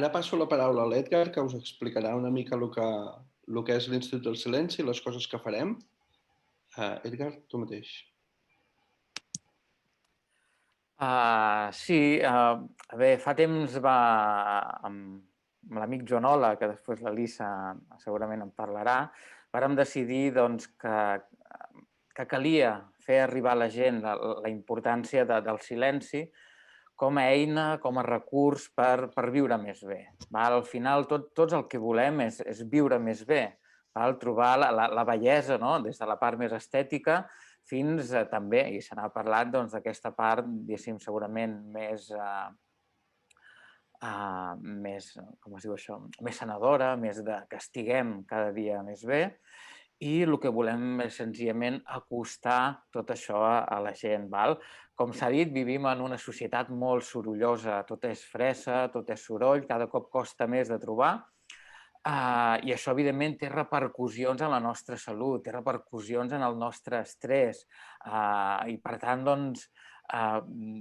Ara passo la paraula a l'Edgar, que us explicarà una mica el que és l'Institut del Silenci i les coses que farem. Edgar, tu mateix. Sí, a veure, fa temps amb l'amic Joan Ola, que després l'Elisa segurament en parlarà, vàrem decidir doncs, que calia fer arribar a la gent la importància del silenci com a eina, com a recurs per viure més bé. Al final, tots el que volem és viure més bé, trobar la bellesa, no? Des de la part més estètica fins també, i se n'ha parlat, d'aquesta part, diguéssim, segurament més, com es diu això, més sanadora, més que estiguem cada dia més bé, i el que volem és senzillament acostar tot això a la gent. Com s'ha dit, vivim en una societat molt sorollosa, tot és fressa, tot és soroll, cada cop costa més de trobar, i això, evidentment, té repercussions en la nostra salut, té repercussions en el nostre estrès, i, per tant,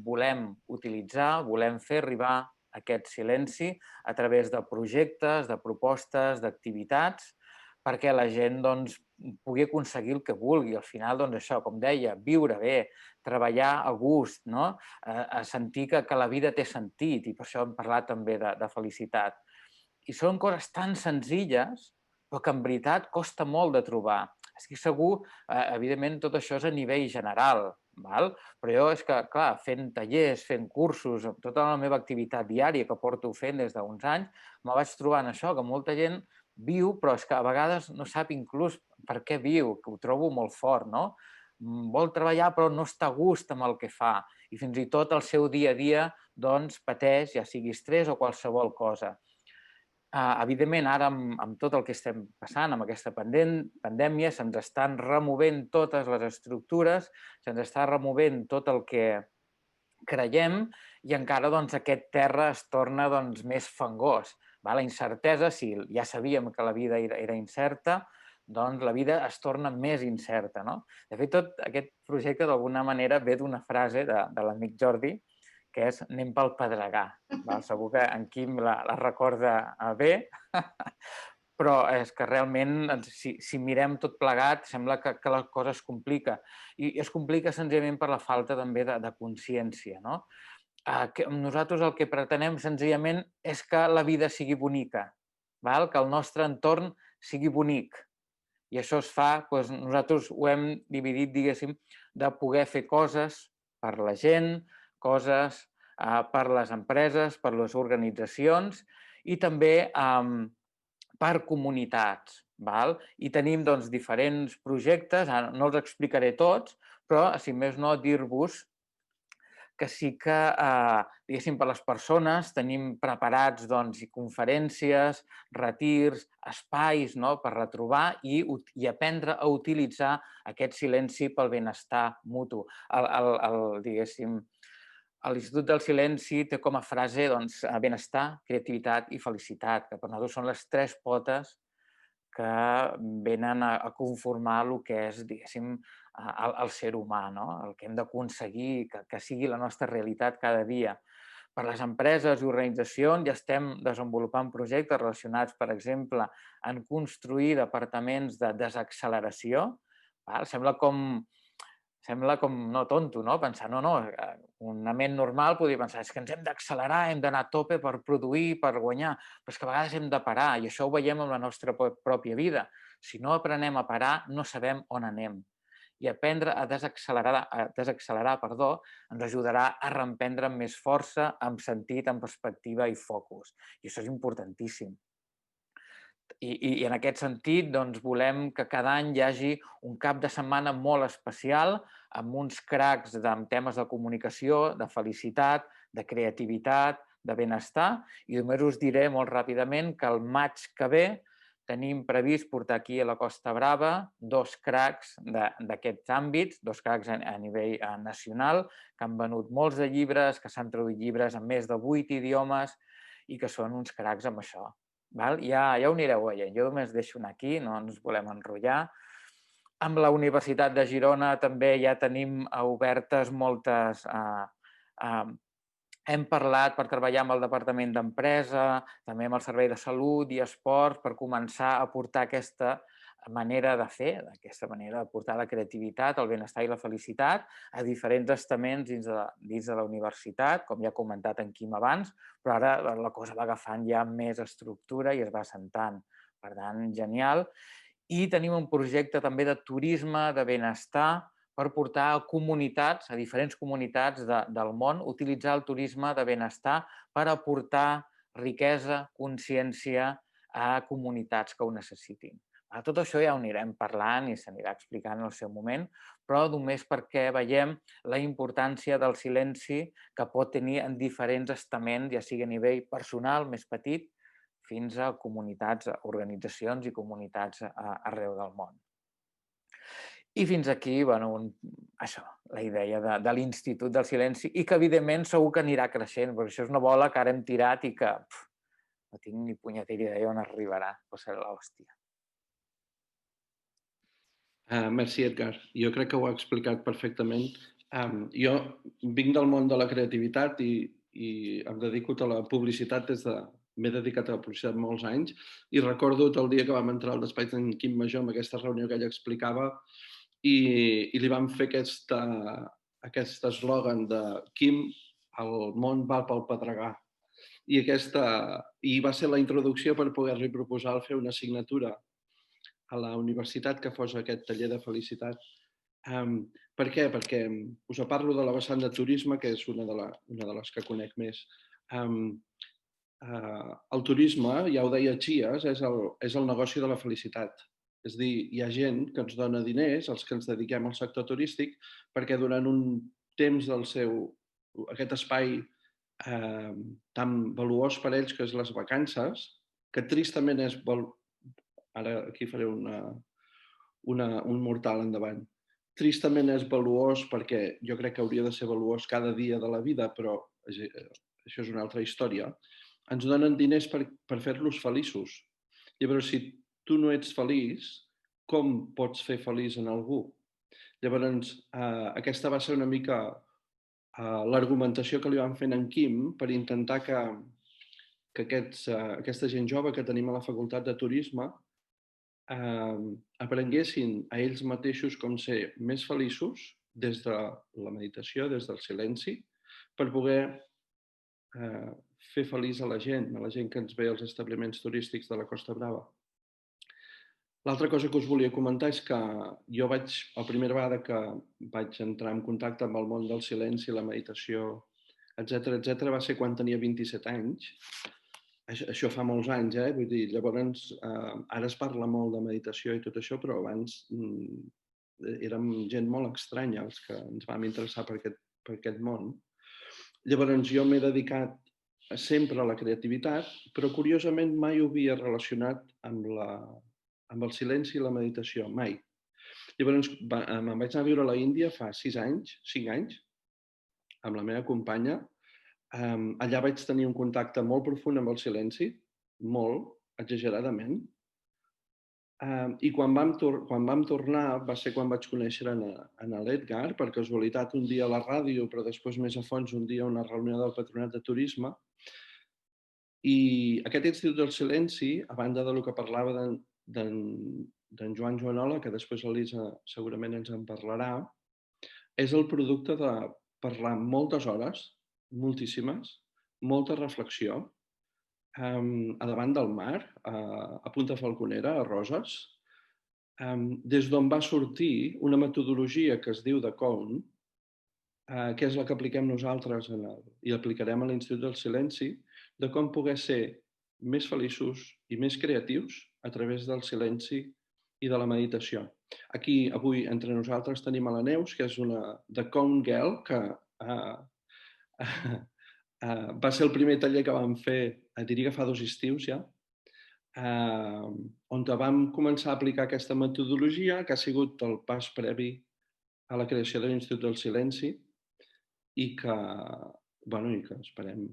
volem utilitzar, volem fer arribar aquest silenci a través de projectes, de propostes, d'activitats, perquè la gent pugui aconseguir el que vulgui. Al final, això, com deia, viure bé, treballar a gust, no? A sentir que la vida té sentit, i per això hem parlat també de felicitat. I són coses tan senzilles, però que en veritat costa molt de trobar. Estic segur, evidentment, tot això és a nivell general, però jo és que, clar, fent tallers, fent cursos, tota la meva activitat diària que porto fent des d'uns anys, me vaig trobant això, que molta gent viu, però és que a vegades no sap inclús per què viu, que ho trobo molt fort, no? Vol treballar però no està a gust amb el que fa i fins i tot el seu dia a dia pateix, ja sigui estrès o qualsevol cosa. Evidentment, ara, amb tot el que estem passant, amb aquesta pandèmia, se'ns estan removent totes les estructures, se'ns està removent tot el que creiem i encara aquest terra es torna més fangós. La incertesa, si ja sabíem que la vida era incerta, doncs la vida es torna més incerta. De fet, tot aquest projecte d'alguna manera ve d'una frase de l'amic Jordi, que és anem pel Pedregar. Segur que en Quim la recorda bé, però és que realment, si mirem tot plegat, sembla que la cosa es complica. I es complica senzillament per la falta també de consciència. Nosaltres el que pretenem senzillament és que la vida sigui bonica, que el nostre entorn sigui bonic. I això es fa, nosaltres ho hem dividit, diguéssim, de poder fer coses per la gent, coses per les empreses, per les organitzacions i també per comunitats. I tenim diferents projectes, ara no els explicaré tots, però, si més no, dir-vos que sí que, diguéssim, per les persones tenim preparats conferències, retirs, espais per retrobar i aprendre a utilitzar aquest silenci pel benestar mutu. Diguéssim, l'Institut del Silenci té com a frase benestar, creativitat i felicitat, que per nosaltres són les tres potes que venen a conformar el que és, diguéssim, el ser humà, el que hem d'aconseguir que sigui la nostra realitat cada dia. Per les empreses i organitzacions ja estem desenvolupant projectes relacionats, per exemple, en construir departaments de desacceleració. Sembla com no tonto, pensar, una ment normal podria pensar és que ens hem d'accelerar, hem d'anar a tope per produir, per guanyar, però és que a vegades hem de parar i això ho veiem amb la nostra pròpia vida. Si no aprenem a parar, no sabem on anem. I aprendre a desacelerar, ens ajudarà a reemprendre amb més força, amb sentit, amb perspectiva i focus. I això és importantíssim. I en aquest sentit volem que cada any hi hagi un cap de setmana molt especial amb uns cracs en temes de comunicació, de felicitat, de creativitat, de benestar. I només us diré molt ràpidament que el maig que ve tenim previst portar aquí a la Costa Brava 2 cracs d'aquests àmbits, 2 cracs a nivell nacional, que han venut molts de llibres, que s'han traduït llibres en més de 8 idiomes i que són uns cracs amb això. Ja ho anireu veient, jo només deixo anar aquí, no ens volem enrotllar. Amb la Universitat de Girona també ja tenim obertes moltes Hem parlat per treballar amb el Departament d'Empresa, també amb el Servei de Salut i Esports, per començar a portar aquesta manera de fer, d'aquesta manera de portar la creativitat, el benestar i la felicitat a diferents estaments dins de la universitat, com ja ha comentat en Quim abans, però ara la cosa va agafant ja més estructura i es va assentant. Per tant, genial. I tenim un projecte també de turisme, de benestar, per portar a comunitats, a diferents comunitats del món, utilitzar el turisme de benestar per aportar riquesa, consciència a comunitats que ho necessitin. Tot això ja ho anirem parlant i s'anirà explicant en el seu moment, però només perquè veiem la importància del silenci que pot tenir en diferents estaments, ja sigui a nivell personal, més petit, fins a comunitats, organitzacions i comunitats arreu del món. I fins aquí, això, la idea de l'Institut del Silenci i que, evidentment, segur que anirà creixent, perquè això és una bola que ara hem tirat i que no tinc ni punyetera idea on arribarà, però serà l'hòstia. Merci, Edgar. Jo crec que ho ha explicat perfectament. Jo vinc del món de la creativitat i em dedico a la publicitat m'he dedicat a la publicitat molts anys i recordo el dia que vam entrar al despatx d'en Quim Major amb aquesta reunió que ell explicava i li vam fer aquest eslògan de Quim, el món va pel pedregar. I va ser la introducció per poder-li proposar fer una assignatura a la universitat que fos aquest taller de felicitat. Per què? Perquè us parlo de la vessant de turisme, que és una de les que conec més. El turisme, ja ho deia Chies, és el negoci de la felicitat. És a dir, hi ha gent que ens dona diners, els que ens dediquem al sector turístic, perquè durant un temps aquest espai tan valuós per ells, que és les vacances, que tristament és... Ara aquí faré un mortal endavant. Tristament és valuós perquè jo crec que hauria de ser valuós cada dia de la vida, però això és una altra història. Ens donen diners per fer-los feliços. Llavors, si tu no ets feliç, com pots fer feliç en algú? Llavors, aquesta va ser una mica l'argumentació que li vam fer en Quim per intentar que aquesta gent jove que tenim a la Facultat de Turisme aprenguessin a ells mateixos com ser més feliços des de la meditació, des del silenci, per poder fer feliç a la gent que ens ve als establiments turístics de la Costa Brava. L'altra cosa que us volia comentar és que jo la primera vegada que vaig entrar en contacte amb el món del silenci, la meditació, etc., va ser quan tenia 27 anys. Això fa molts anys, vull dir, llavors ara es parla molt de meditació i tot això, però abans érem gent molt estranya els que ens vam interessar per aquest món. Llavors jo m'he dedicat sempre a la creativitat, però curiosament mai ho havia relacionat amb el silenci i la meditació, mai. Llavors me'n vaig anar a viure a la Índia fa 5 anys, amb la meva companya. Allà vaig tenir un contacte molt profund amb el silenci, molt, exageradament. I quan vam tornar va ser quan vaig conèixer en l'Edgar, per casualitat un dia a la ràdio, però després més a fons un dia a una reunió del Patronat de Turisme. I aquest Institut del Silenci, a banda del que parlava d'en Joan Joanola, que després l'Elisa segurament ens en parlarà, és el producte de parlar moltes hores, moltíssimes, molta reflexió, a davant del mar, a Punta Falconera, a Roses, des d'on va sortir una metodologia que es diu de Cohn, que és la que apliquem nosaltres i aplicarem a l'Institut del Silenci, de com poder ser més feliços i més creatius a través del silenci i de la meditació. Aquí, avui, entre nosaltres tenim a la Neus, que és una The Cohn Girl, que va ser el primer taller que vam fer, diria que fa 2 estius ja, on vam començar a aplicar aquesta metodologia, que ha sigut el pas previ a la creació de l'Institut del Silenci i que esperem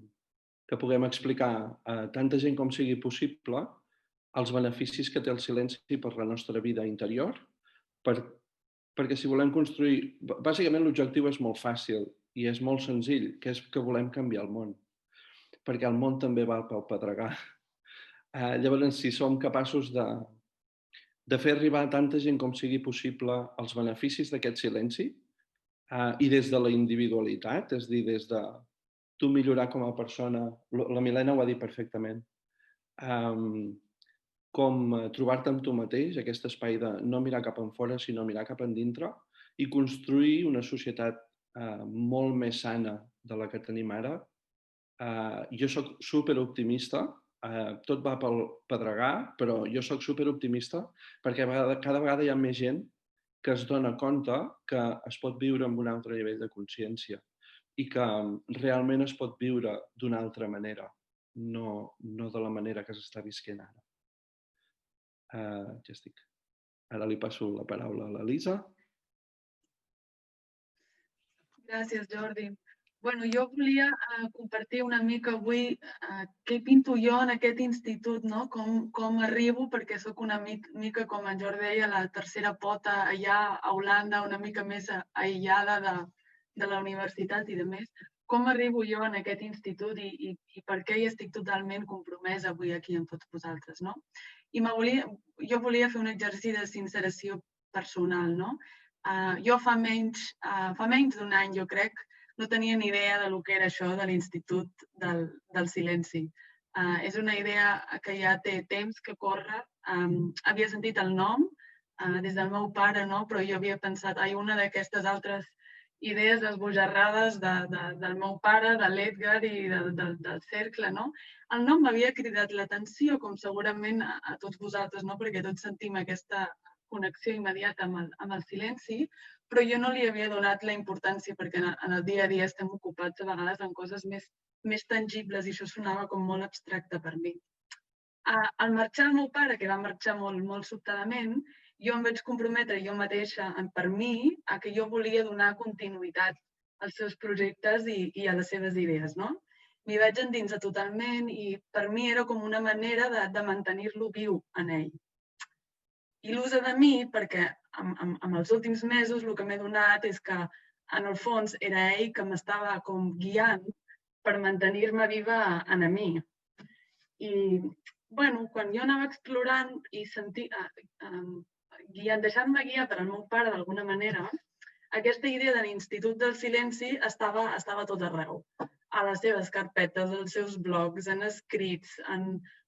que puguem explicar a tanta gent com sigui possible els beneficis que té el silenci per la nostra vida interior, perquè si volem construir... Bàsicament l'objectiu és molt fàcil. i és molt senzill, que és que volem canviar el món, perquè el món també va pel pedregar. Llavors, si som capaços de fer arribar a tanta gent com sigui possible els beneficis d'aquest silenci, i des de la individualitat, és a dir, des de tu millorar com a persona, la Milena ho ha dit perfectament, com trobar-te amb tu mateix, aquest espai de no mirar cap enfora, sinó mirar cap endintre, i construir una societat molt més sana de la que tenim ara. Jo soc superoptimista, tot va pel pedregar, però jo soc superoptimista perquè cada vegada hi ha més gent que es dona compte que es pot viure amb un altre nivell de consciència i que realment es pot viure d'una altra manera, no de la manera que s'està visquent ara. Ja estic. Ara li passo la paraula a l'Elisa. Gràcies, Jordi. Bueno, jo volia compartir una mica avui què pinto jo en aquest institut, no? Com arribo, perquè sóc una mica, com en Jordi deia, la tercera pota allà a Holanda, una mica més aïllada de la universitat i de més. Com arribo jo en aquest institut i per què hi estic totalment compromesa avui aquí amb tots vosaltres, no? I jo volia fer un exercici de sinceració personal, no? Jo fa menys d'un any, jo crec, no tenia ni idea de lo que era això de l'Institut del Silenci. És una idea que ja té temps que corre. Havia sentit el nom des del meu pare, no? Però jo havia pensat, una d'aquestes altres idees esbojarrades del meu pare, de l'Edgar i del cercle, no? El nom m'havia cridat l'atenció, com segurament a tots vosaltres, no? Perquè tots sentim aquesta connexió immediata amb el silenci, però jo no li havia donat la importància perquè en el dia a dia estem ocupats a vegades en coses més tangibles i això sonava com molt abstracte per mi. Al marxar el meu pare, que va marxar molt sobtadament, jo em vaig comprometre jo mateixa, per mi, que jo volia donar continuïtat als seus projectes i a les seves idees, no? M'hi vaig endinsar totalment i per mi era com una manera de mantenir-lo viu en ell. Il·lusa de mi perquè en els últims mesos el que m'he donat és que en el fons era ell que m'estava com guiant per mantenir-me viva en mi. I bueno, quan jo anava explorant i deixant-me guiar per al meu pare d'alguna manera, aquesta idea de l'Institut del Silenci estava a tot arreu, a les seves carpetes, als seus blogs, en escrits,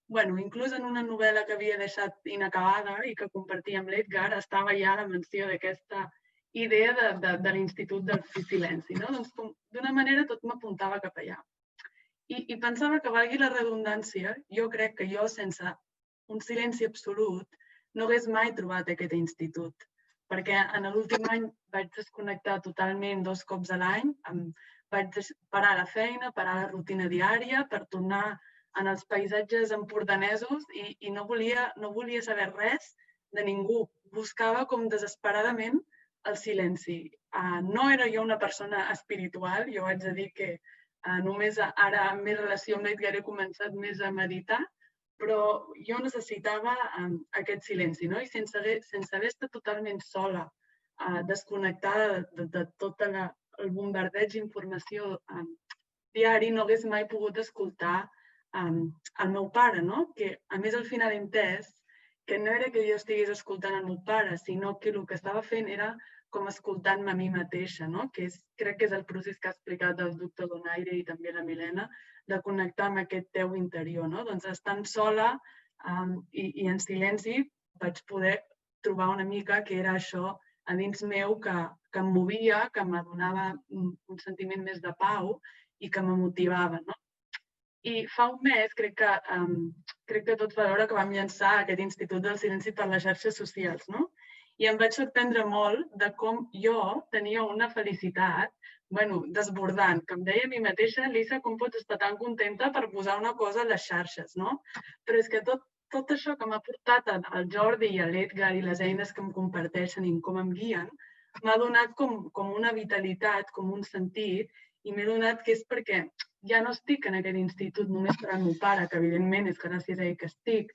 inclús en una novel·la que havia deixat inacabada i que compartia amb l'Edgar, estava ja la menció d'aquesta idea de l'Institut del Silenci. Doncs d'una manera tot m'apuntava cap allà. I pensava que, valgui la redundància, jo crec que jo sense un silenci absolut no hagués mai trobat aquest institut, perquè en l'últim any vaig desconnectar totalment 2 cops a l'any, vaig parar la feina, parar la rutina diària per tornar en els paisatges empordanesos i no volia saber res de ningú. Buscava com desesperadament el silenci. No era jo una persona espiritual, jo haig de dir que només ara, amb més relació amb l'Edgar, he començat més a meditar, però jo necessitava aquest silenci, no? I sense haver estat totalment sola, desconnectada de tot el bombardeig d'informació diari, no hagués mai pogut escoltar el meu pare, no? Que a més al final he entès que no era que jo estigués escoltant el meu pare, sinó que el que estava fent era com escoltant-me a mi mateixa, no? Crec que és el procés que ha explicat el doctor Donaire i també la Milena, de connectar amb aquest teu interior, no? Doncs estant sola i en silenci vaig poder trobar una mica que era això a dins meu que em movia, que me donava un sentiment més de pau i que me motivava, no? I fa un mes crec que tots va veure que vam llançar aquest Institut del Silenci per les xarxes socials, no? I em vaig sorprendre molt de com jo tenia una felicitat desbordant, que em deia a mi mateixa, Lisa, com pots estar tan contenta per posar una cosa a les xarxes, no? Però és que tot això que m'ha portat el Jordi i l'Edgar i les eines que em comparteixen i com em guien, m'ha donat com una vitalitat, com un sentit, i m'he donat que és perquè ja no estic en aquest institut només per al meu pare, que evidentment és gràcies a ell que estic,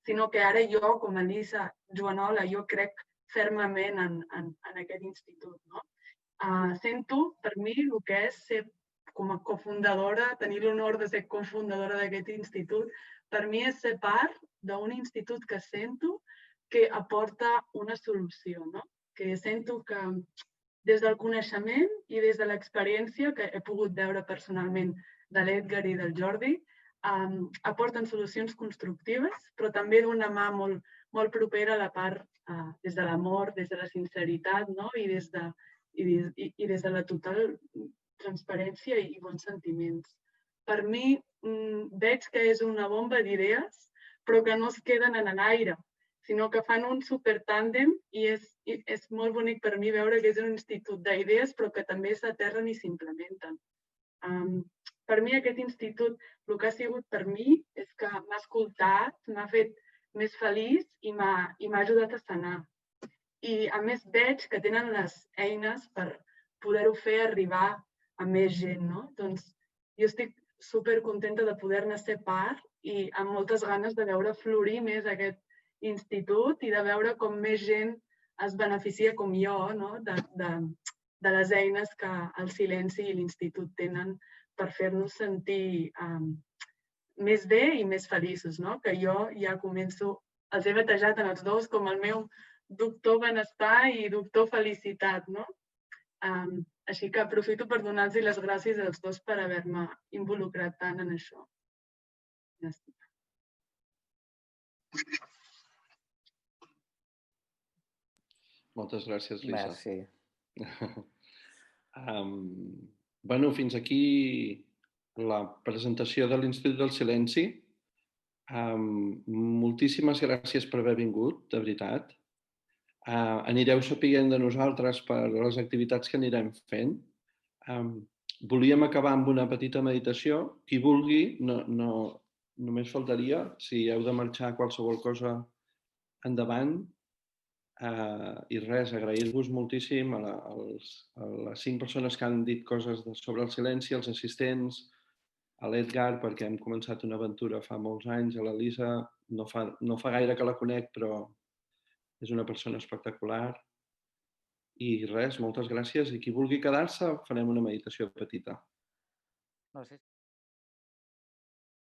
sinó que ara jo, com a Lisa Joanola, jo crec fermament en aquest institut, no? Sento, per mi, el que és ser com a cofundadora, tenir l'honor de ser cofundadora d'aquest institut, per mi és ser part d'un institut que sento que aporta una solució, no? Que sento que des del coneixement i des de l'experiència que he pogut veure personalment de l'Edgar i del Jordi, aporten solucions constructives, però també d'una mà molt propera a la part des de l'amor, des de la sinceritat, no? I des de la total transparència i bons sentiments. Per mi, veig que és una bomba d'idees, però que no es queden en l'aire, sinó que fan un supertàndem i és molt bonic per mi veure que és un institut d'idees, però que també s'aterren i s'implementen. Per mi aquest institut, el que ha sigut per mi és que m'ha escoltat, m'ha fet més feliç i m'ha ajudat a sanar. I a més veig que tenen les eines per poder-ho fer arribar a més gent, no? Doncs jo estic supercontenta de poder-ne ser part i amb moltes ganes de veure florir més aquest institut i de veure com més gent es beneficia com jo, no? De les eines que el silenci i l'institut tenen per fer-nos sentir més bé i més feliços, no? Que jo ja començo, els he batejat en els dos com el meu doctor benestar i doctor felicitat, no? Així que aprofito per donar-los les gràcies als dos per haver-me involucrat tant en això. Gràcies. Moltes gràcies, Lisa. Merci. Bueno, fins aquí la presentació de l'Institut del Silenci. Moltíssimes gràcies per haver vingut, de veritat. Anireu sapiguent de nosaltres per les activitats que anirem fent. Volíem acabar amb una petita meditació. Qui vulgui, només faltaria, si heu de marxar qualsevol cosa endavant. I res, agrair-vos moltíssim a les 5 persones que han dit coses sobre el silenci, als assistents, a l'Edgar, perquè hem començat una aventura fa molts anys, a la Lisa, no fa gaire que la conec, però és una persona espectacular. I res, moltes gràcies. I qui vulgui quedar-se, farem una meditació petita. No sé.